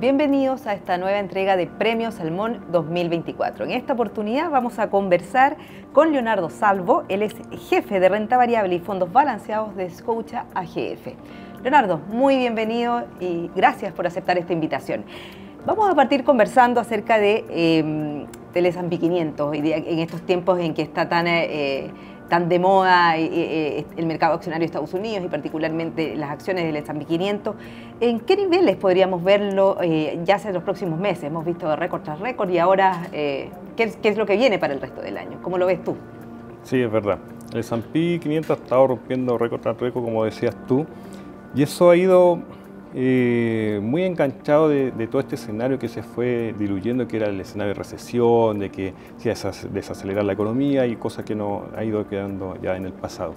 Bienvenidos a esta nueva entrega de Premio Salmón 2024. En esta oportunidad vamos a conversar con Leonardo Salvo. Él es jefe de renta variable y fondos balanceados de Scotia AGF. Leonardo, muy bienvenido y gracias por aceptar esta invitación. Vamos a partir conversando acerca del S&P 500 y en estos tiempos en que está tan de moda el mercado accionario de Estados Unidos y particularmente las acciones del S&P 500. ¿En qué niveles podríamos verlo ya hacia los próximos meses? Hemos visto récord tras récord y ahora, ¿qué es lo que viene para el resto del año? ¿Cómo lo ves tú? Sí, es verdad. El S&P 500 ha estado rompiendo récord tras récord, como decías tú, y eso ha ido muy enganchado de todo este escenario que se fue diluyendo, que era el escenario de recesión, de que se iba a desacelerar la economía y cosas que no ha ido quedando ya en el pasado.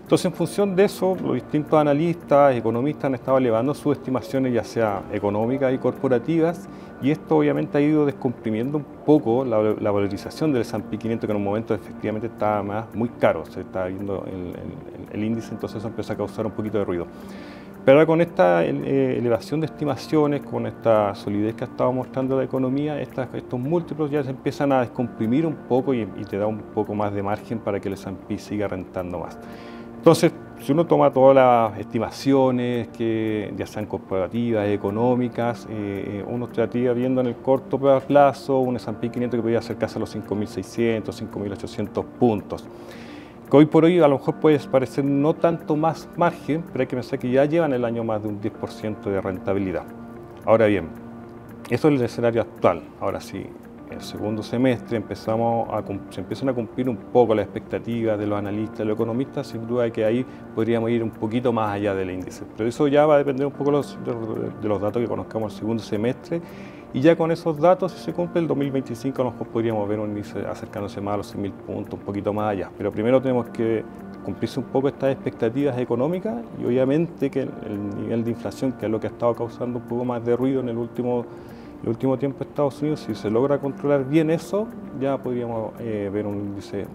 Entonces, en función de eso, los distintos analistas, economistas han estado elevando sus estimaciones, ya sea económicas y corporativas, y esto obviamente ha ido descomprimiendo un poco la valorización del S&P 500, que en un momento efectivamente estaba muy caro, se estaba viendo el índice, entonces eso empezó a causar un poquito de ruido. Pero ahora con esta elevación de estimaciones, con esta solidez que ha estado mostrando la economía, estos múltiplos ya se empiezan a descomprimir un poco y te da un poco más de margen para que el S&P siga rentando más. Entonces, si uno toma todas las estimaciones, que ya sean corporativas, económicas, uno estaría viendo en el corto plazo un S&P 500 que podría acercarse a los 5.600, 5.800 puntos. Que hoy por hoy a lo mejor puede parecer no tanto más margen, pero hay que pensar que ya llevan el año más de un 10% de rentabilidad. Ahora bien, eso es el escenario actual. Ahora sí, el segundo semestre se empiezan a cumplir un poco las expectativas de los analistas, de los economistas, sin duda que ahí podríamos ir un poquito más allá del índice. Pero eso ya va a depender un poco de los datos que conozcamos el segundo semestre. Y ya con esos datos, si se cumple el 2025, a lo mejor podríamos ver un índice acercándose más a los 100.000 puntos, un poquito más allá. Pero primero tenemos que cumplirse un poco estas expectativas económicas y obviamente que el nivel de inflación, que es lo que ha estado causando un poco más de ruido en el último tiempo en Estados Unidos, si se logra controlar bien eso, ya podríamos ver un índice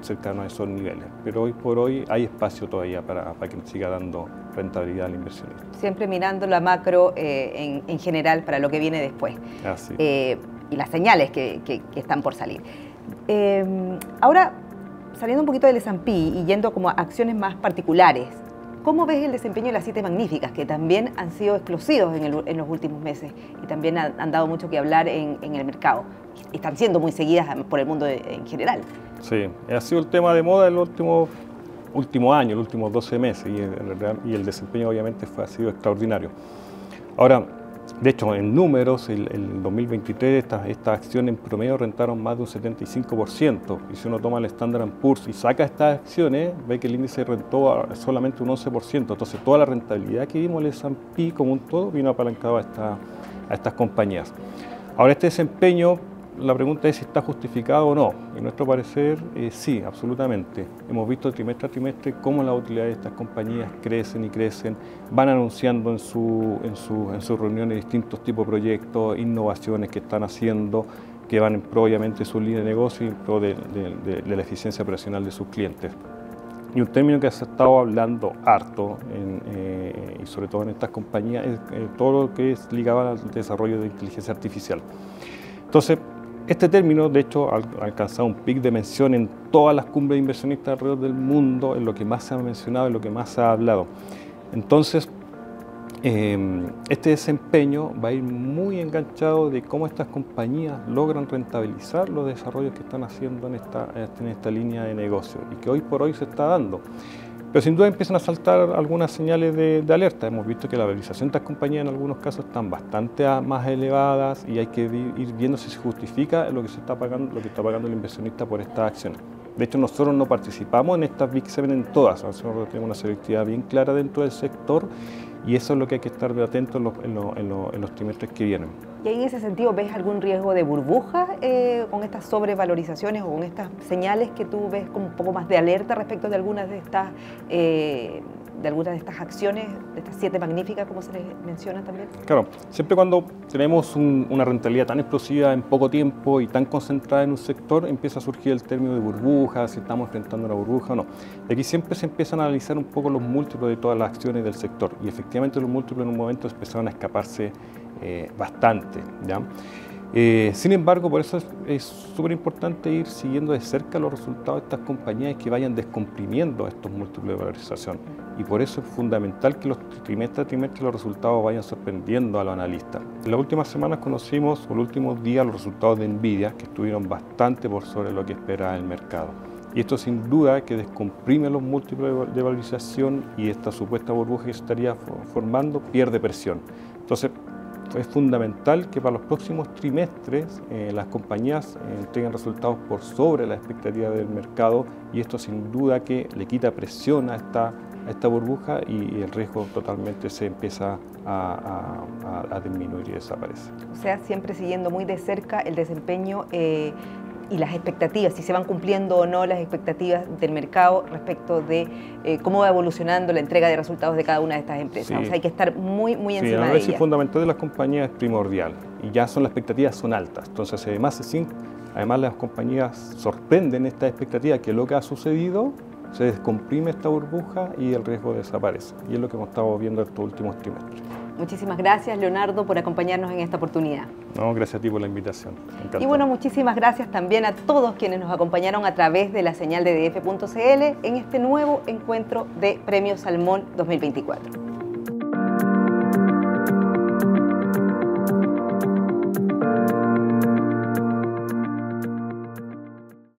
cercano a esos niveles. Pero hoy por hoy hay espacio todavía para que siga dando rentabilidad al inversionista. Siempre mirando la macro en general para lo que viene después. Así. Y las señales que están por salir. Ahora, saliendo un poquito del S&P y yendo como a acciones más particulares, ¿cómo ves el desempeño de las 7 magníficas, que también han sido explosivos en los últimos meses y también han dado mucho que hablar en el mercado? Están siendo muy seguidas por el mundo en general. Sí, ha sido el tema de moda el último año, los últimos 12 meses, y el desempeño obviamente ha sido extraordinario. Ahora, de hecho, en números, el 2023 estas acciones en promedio rentaron más de un 75%, y si uno toma el Standard & Poor's y saca estas acciones, ve que el índice rentó solamente un 11%, entonces toda la rentabilidad que vimos en el S&P como un todo vino apalancado a estas compañías. Ahora, este desempeño, la pregunta es si está justificado o no. En nuestro parecer, sí, absolutamente. Hemos visto trimestre a trimestre cómo las utilidades de estas compañías crecen y crecen, van anunciando en sus reuniones distintos tipos de proyectos, innovaciones que están haciendo, que van en pro, obviamente, de su línea de negocio y en pro de la eficiencia operacional de sus clientes. Y un término que se ha estado hablando harto, y sobre todo en estas compañías, es todo lo que es ligado al desarrollo de inteligencia artificial. Entonces, este término, de hecho, ha alcanzado un pic de mención en todas las cumbres de inversionistas alrededor del mundo, en lo que más se ha mencionado, en lo que más se ha hablado. Entonces, este desempeño va a ir muy enganchado de cómo estas compañías logran rentabilizar los desarrollos que están haciendo en esta línea de negocio y que hoy por hoy se está dando. Pero sin duda empiezan a saltar algunas señales de alerta. Hemos visto que la valorización de estas compañías en algunos casos están bastante más elevadas y hay que ir viendo si se justifica lo que está pagando el inversionista por estas acciones. De hecho, nosotros no participamos en estas Big Seven en todas. Nosotros tenemos una selectividad bien clara dentro del sector y eso es lo que hay que estar atentos en los trimestres que vienen. ¿Y en ese sentido ves algún riesgo de burbuja con estas sobrevalorizaciones o con estas señales que tú ves como un poco más de alerta respecto de algunas de estas acciones, de estas 7 magníficas, como se les menciona también? Claro, siempre cuando tenemos una rentabilidad tan explosiva en poco tiempo y tan concentrada en un sector, empieza a surgir el término de burbuja, si estamos enfrentando una burbuja o no. Y aquí siempre se empiezan a analizar un poco los múltiplos de todas las acciones del sector y efectivamente los múltiplos en un momento empezaron a escaparse bastante, ¿ya? Sin embargo, por eso es súper importante ir siguiendo de cerca los resultados de estas compañías y que vayan descomprimiendo estos múltiplos de valorización. Y por eso es fundamental que los trimestre a trimestre los resultados vayan sorprendiendo a los analistas. En las últimas semanas conocimos, o los últimos días, los resultados de Nvidia, que estuvieron bastante por sobre lo que esperaba el mercado. Y esto sin duda que descomprime los múltiplos de valorización y esta supuesta burbuja que se estaría formando pierde presión. Entonces, es fundamental que para los próximos trimestres las compañías entreguen resultados por sobre la expectativa del mercado y esto sin duda que le quita presión a esta burbuja y el riesgo totalmente se empieza a disminuir y desaparece. O sea, siempre siguiendo muy de cerca el desempeño y las expectativas, si se van cumpliendo o no las expectativas del mercado respecto de cómo va evolucionando la entrega de resultados de cada una de estas empresas. Sí. O sea, hay que estar muy encima de ellas. El análisis fundamental de las compañías es primordial y ya las expectativas son altas. Entonces, además las compañías sorprenden estas expectativas, que es lo que ha sucedido, se descomprime esta burbuja y el riesgo desaparece. Y es lo que hemos estado viendo estos últimos trimestres. Muchísimas gracias, Leonardo, por acompañarnos en esta oportunidad. No, gracias a ti por la invitación. Encantado. Y bueno, muchísimas gracias también a todos quienes nos acompañaron a través de la señal de DF.cl en este nuevo encuentro de Premios Salmón 2024.